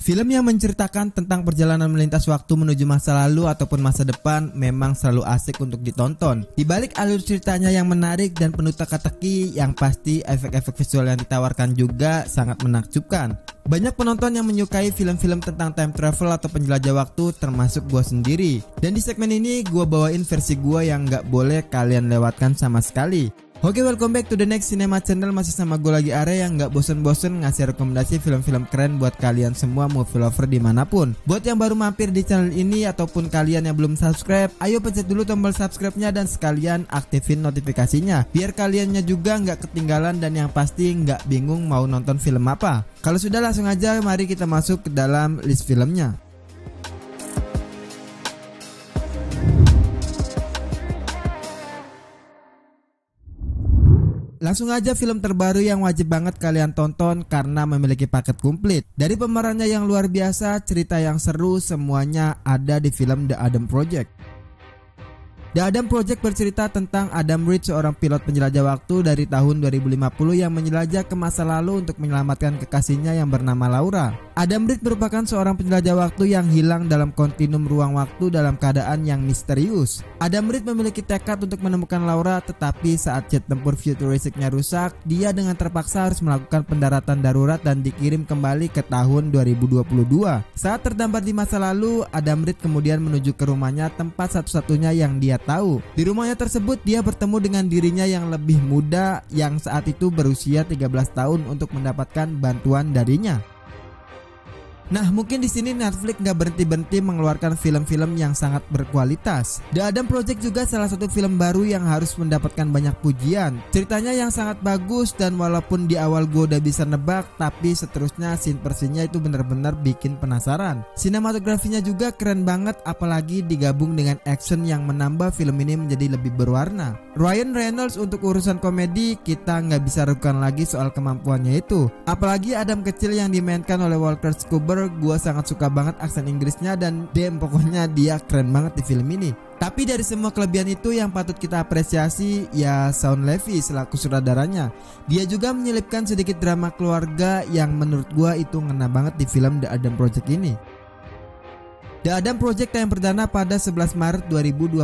Film yang menceritakan tentang perjalanan melintas waktu menuju masa lalu ataupun masa depan memang selalu asik untuk ditonton. Di balik alur ceritanya yang menarik dan penuh teka-teki, yang pasti efek-efek visual yang ditawarkan juga sangat menakjubkan. Banyak penonton yang menyukai film-film tentang time travel atau penjelajah waktu, termasuk gua sendiri. Dan di segmen ini gua bawain versi gua yang gak boleh kalian lewatkan sama sekali. Oke, welcome back to the next cinema channel. Masih sama gue lagi Are yang gak bosen-bosen ngasih rekomendasi film-film keren buat kalian semua movie lover dimanapun. Buat yang baru mampir di channel ini ataupun kalian yang belum subscribe, ayo pencet dulu tombol subscribe-nya dan sekalian aktifin notifikasinya, biar kaliannya juga gak ketinggalan dan yang pasti gak bingung mau nonton film apa. Kalau sudah, langsung aja mari kita masuk ke dalam list filmnya. Langsung aja film terbaru yang wajib banget kalian tonton karena memiliki paket komplit. Dari pemerannya yang luar biasa, cerita yang seru, semuanya ada di film The Adam Project. The Adam Project bercerita tentang Adam Reed, seorang pilot penjelajah waktu dari tahun 2050 yang menjelajah ke masa lalu untuk menyelamatkan kekasihnya yang bernama Laura. Adam Reed merupakan seorang penjelajah waktu yang hilang dalam kontinum ruang waktu dalam keadaan yang misterius. Adam Reed memiliki tekad untuk menemukan Laura, tetapi saat jet tempur futuristiknya rusak, dia dengan terpaksa harus melakukan pendaratan darurat dan dikirim kembali ke tahun 2022. Saat terdampar di masa lalu, Adam Reed kemudian menuju ke rumahnya, tempat satu-satunya yang dia tahu. Di rumahnya tersebut dia bertemu dengan dirinya yang lebih muda yang saat itu berusia 13 tahun untuk mendapatkan bantuan darinya. Nah, mungkin di sini Netflix nggak berhenti-berhenti mengeluarkan film-film yang sangat berkualitas. The Adam Project juga salah satu film baru yang harus mendapatkan banyak pujian. Ceritanya yang sangat bagus dan walaupun di awal gue udah bisa nebak, tapi seterusnya scene per scene-nya itu benar-benar bikin penasaran. Sinematografinya juga keren banget, apalagi digabung dengan action yang menambah film ini menjadi lebih berwarna. Ryan Reynolds untuk urusan komedi kita nggak bisa ragukan lagi soal kemampuannya itu. Apalagi Adam kecil yang dimainkan oleh Walker Scobell, gue sangat suka banget aksen Inggrisnya dan pokoknya dia keren banget di film ini. Tapi dari semua kelebihan itu yang patut kita apresiasi ya Shawn Levy selaku sutradaranya. Dia juga menyelipkan sedikit drama keluarga yang menurut gue itu ngena banget di film The Adam Project ini. The Adam Project yang perdana pada 11 Maret 2022.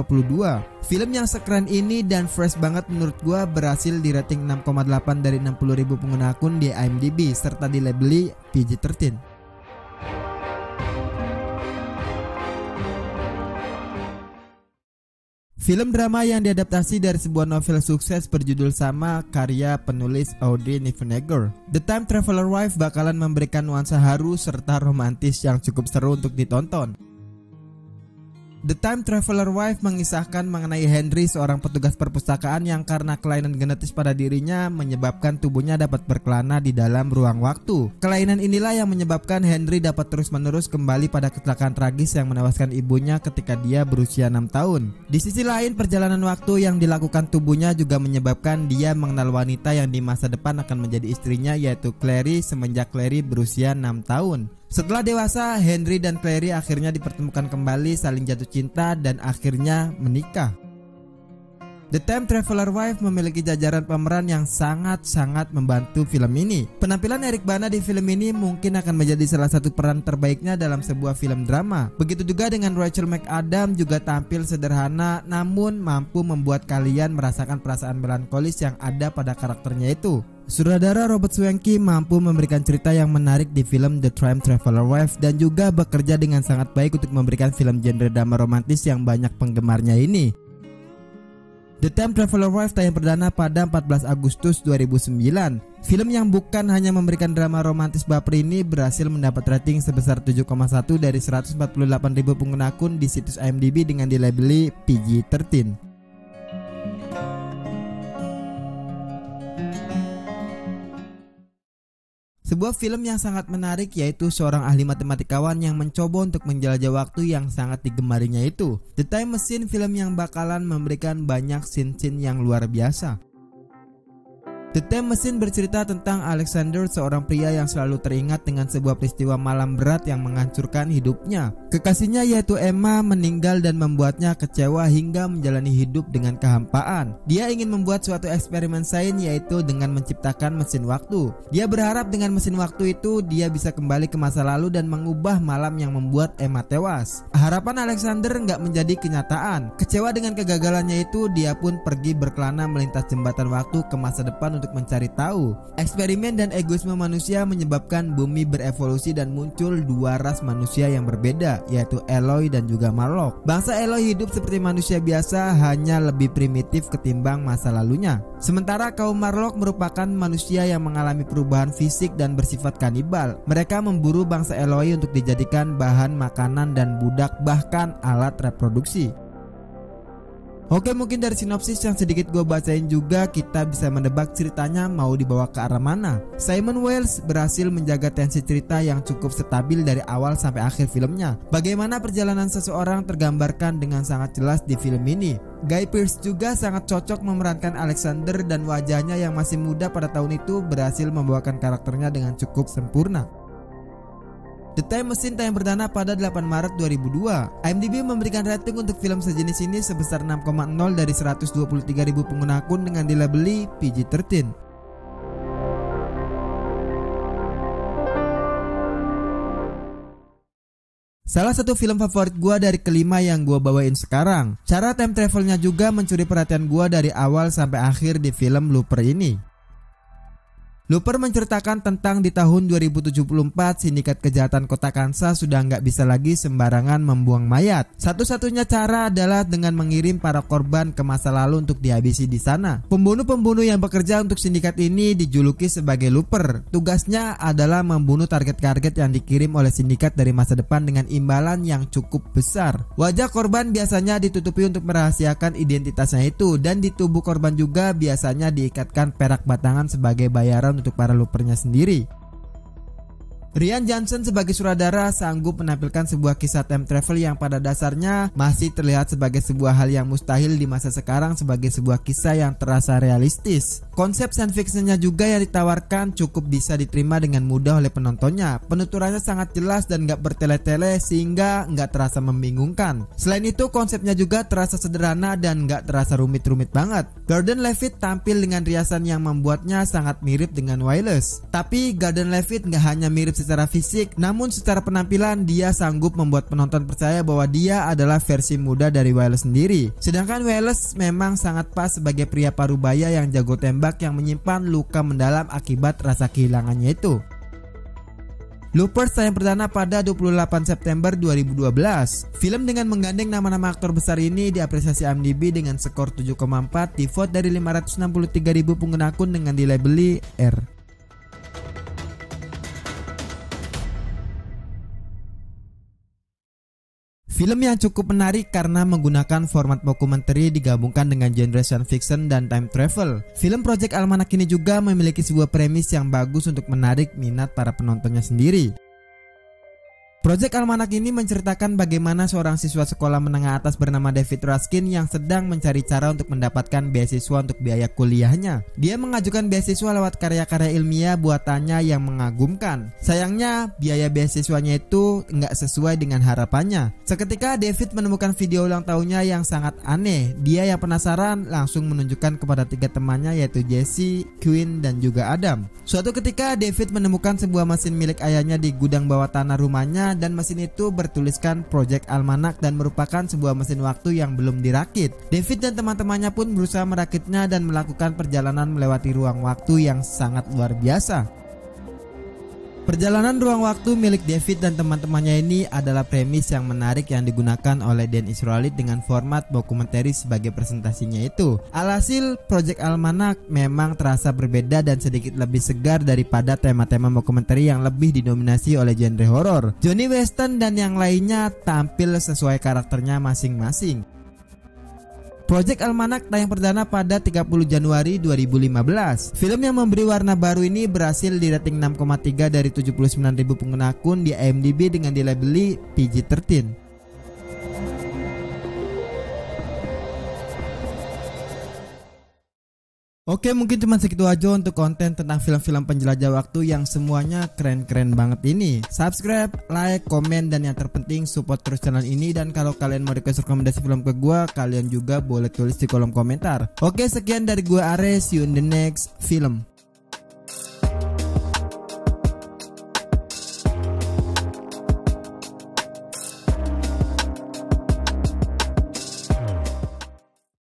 Film yang sekeren ini dan fresh banget menurut gua berhasil di rating 6,8 dari 60.000 pengguna akun di IMDb serta dilabeli PG-13. Film drama yang diadaptasi dari sebuah novel sukses berjudul sama karya penulis Audrey Niffenegger. The Time Traveler Wife bakalan memberikan nuansa haru serta romantis yang cukup seru untuk ditonton. The Time Traveler Wife mengisahkan mengenai Henry, seorang petugas perpustakaan yang karena kelainan genetis pada dirinya menyebabkan tubuhnya dapat berkelana di dalam ruang waktu. Kelainan inilah yang menyebabkan Henry dapat terus-menerus kembali pada kecelakaan tragis yang menewaskan ibunya ketika dia berusia 6 tahun. Di sisi lain, perjalanan waktu yang dilakukan tubuhnya juga menyebabkan dia mengenal wanita yang di masa depan akan menjadi istrinya, yaitu Clary, semenjak Clary berusia 6 tahun. Setelah dewasa, Henry dan Clary akhirnya dipertemukan kembali, saling jatuh cinta dan akhirnya menikah. The Time Traveler Wife memiliki jajaran pemeran yang sangat-sangat membantu film ini. Penampilan Eric Bana di film ini mungkin akan menjadi salah satu peran terbaiknya dalam sebuah film drama. Begitu juga dengan Rachel McAdams, juga tampil sederhana namun mampu membuat kalian merasakan perasaan melankolis yang ada pada karakternya itu. Sutradara Robert Swanky mampu memberikan cerita yang menarik di film The Time Traveler Wife dan juga bekerja dengan sangat baik untuk memberikan film genre drama romantis yang banyak penggemarnya ini. The Time Traveler Wife tayang perdana pada 14 Agustus 2009. Film yang bukan hanya memberikan drama romantis baper ini berhasil mendapat rating sebesar 7,1 dari 148.000 pengguna akun di situs IMDb dengan dilabeli PG-13. Sebuah film yang sangat menarik yaitu seorang ahli matematikawan yang mencoba untuk menjelajah waktu yang sangat digemarinya itu. The Time Machine, film yang bakalan memberikan banyak scene-scene yang luar biasa. The Time Machine bercerita tentang Alexander, seorang pria yang selalu teringat dengan sebuah peristiwa malam berat yang menghancurkan hidupnya. Kekasihnya yaitu Emma meninggal dan membuatnya kecewa hingga menjalani hidup dengan kehampaan. Dia ingin membuat suatu eksperimen sains, yaitu dengan menciptakan mesin waktu. Dia berharap dengan mesin waktu itu dia bisa kembali ke masa lalu dan mengubah malam yang membuat Emma tewas. Harapan Alexander nggak menjadi kenyataan. Kecewa dengan kegagalannya itu, dia pun pergi berkelana melintas jembatan waktu ke masa depan untuk mencari tahu. Eksperimen dan egoisme manusia menyebabkan bumi berevolusi dan muncul dua ras manusia yang berbeda, yaitu Eloi dan juga Marlock. Bangsa Eloi hidup seperti manusia biasa, hanya lebih primitif ketimbang masa lalunya. Sementara kaum Marlock merupakan manusia yang mengalami perubahan fisik dan bersifat kanibal. Mereka memburu bangsa Eloi untuk dijadikan bahan makanan dan budak, bahkan alat reproduksi. Oke, mungkin dari sinopsis yang sedikit gue bacain juga kita bisa mendebak ceritanya mau dibawa ke arah mana. Simon Wells berhasil menjaga tensi cerita yang cukup stabil dari awal sampai akhir filmnya. Bagaimana perjalanan seseorang tergambarkan dengan sangat jelas di film ini. Guy Pearce juga sangat cocok memerankan Alexander, dan wajahnya yang masih muda pada tahun itu berhasil membawakan karakternya dengan cukup sempurna. The Time Machine tayang perdana pada 8 Maret 2002. IMDb memberikan rating untuk film sejenis ini sebesar 6,0 dari 123.000 pengguna akun dengan dilabeli PG-13. Salah satu film favorit gua dari kelima yang gua bawain sekarang. Cara time travelnya juga mencuri perhatian gua dari awal sampai akhir di film Looper ini. Looper menceritakan tentang di tahun 2074 sindikat kejahatan kota Kansas sudah nggak bisa lagi sembarangan membuang mayat. Satu-satunya cara adalah dengan mengirim para korban ke masa lalu untuk dihabisi di sana. Pembunuh-pembunuh yang bekerja untuk sindikat ini dijuluki sebagai Looper. Tugasnya adalah membunuh target-target yang dikirim oleh sindikat dari masa depan dengan imbalan yang cukup besar. Wajah korban biasanya ditutupi untuk merahasiakan identitasnya itu, dan di tubuh korban juga biasanya diikatkan perak batangan sebagai bayaran untuk para loopernya sendiri. Rian Johnson sebagai sutradara sanggup menampilkan sebuah kisah time travel yang pada dasarnya masih terlihat sebagai sebuah hal yang mustahil di masa sekarang sebagai sebuah kisah yang terasa realistis. Konsep science fictionnya juga yang ditawarkan cukup bisa diterima dengan mudah oleh penontonnya. Penuturannya sangat jelas dan gak bertele-tele sehingga gak terasa membingungkan. Selain itu, konsepnya juga terasa sederhana dan gak terasa rumit-rumit banget. Gordon Levitt tampil dengan riasan yang membuatnya sangat mirip dengan Wallace. Tapi Gordon Levitt gak hanya mirip secara fisik, namun secara penampilan dia sanggup membuat penonton percaya bahwa dia adalah versi muda dari Wallace sendiri. Sedangkan Wallace memang sangat pas sebagai pria parubaya yang jago tembak yang menyimpan luka mendalam akibat rasa kehilangannya itu. Looper tayang perdana pada 28 September 2012. Film dengan menggandeng nama-nama aktor besar ini diapresiasi IMDb dengan skor 7,4 di vote dari 563.000 pengguna akun dengan dilabeli R. Film yang cukup menarik karena menggunakan format dokumenter digabungkan dengan genre science fiction dan time travel. Film Project Almanac ini juga memiliki sebuah premis yang bagus untuk menarik minat para penontonnya sendiri. Project Almanac ini menceritakan bagaimana seorang siswa sekolah menengah atas bernama David Raskin yang sedang mencari cara untuk mendapatkan beasiswa untuk biaya kuliahnya. Dia mengajukan beasiswa lewat karya-karya ilmiah buatannya yang mengagumkan. Sayangnya biaya beasiswanya itu nggak sesuai dengan harapannya. Seketika David menemukan video ulang tahunnya yang sangat aneh. Dia yang penasaran langsung menunjukkan kepada 3 temannya, yaitu Jesse, Quinn, dan juga Adam. Suatu ketika David menemukan sebuah mesin milik ayahnya di gudang bawah tanah rumahnya, dan mesin itu bertuliskan Project Almanac dan merupakan sebuah mesin waktu yang belum dirakit. David dan teman-temannya pun berusaha merakitnya dan melakukan perjalanan melewati ruang waktu yang sangat luar biasa. Perjalanan ruang waktu milik David dan teman-temannya ini adalah premis yang menarik yang digunakan oleh Dan Israelit dengan format dokumenter sebagai presentasinya itu. Alhasil, Project Almanac memang terasa berbeda dan sedikit lebih segar daripada tema-tema dokumenter yang lebih didominasi oleh genre horor. Johnny Weston dan yang lainnya tampil sesuai karakternya masing-masing. Project Almanac tayang perdana pada 30 Januari 2015. Film yang memberi warna baru ini berhasil di rating 6,3 dari 79.000 pengguna akun di IMDb dengan dilabeli PG-13. Oke, mungkin cuma segitu aja untuk konten tentang film-film penjelajah waktu yang semuanya keren-keren banget ini. Subscribe, like, komen, dan yang terpenting support terus channel ini. Dan kalau kalian mau request rekomendasi film ke gua, kalian juga boleh tulis di kolom komentar. Oke, sekian dari gua Ares, see you in the next film.